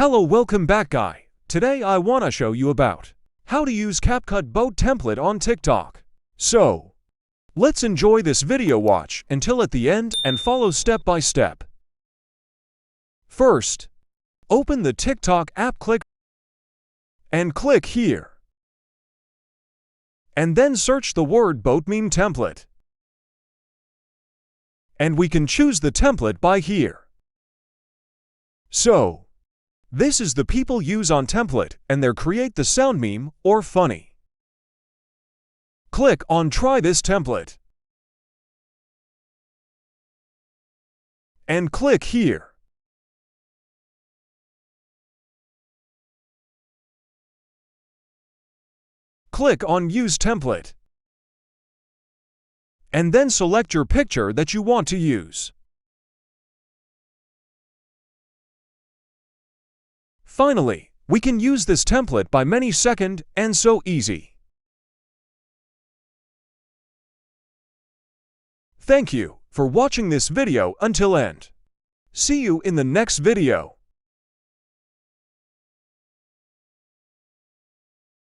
Hello, welcome back guy. Today I wanna show you about how to use Capcut boat template on TikTok. So, let's enjoy this video, watch until at the end and follow step by step. First, open the TikTok app, click here. And then search the word boat meme template. And we can choose the template by here. So, this is the people use on template and they create the sound meme or funny. Click on try this template. And click here. Click on use template. And then select your picture that you want to use. Finally, we can use this template by many second and so easy. Thank you for watching this video until end. See you in the next video.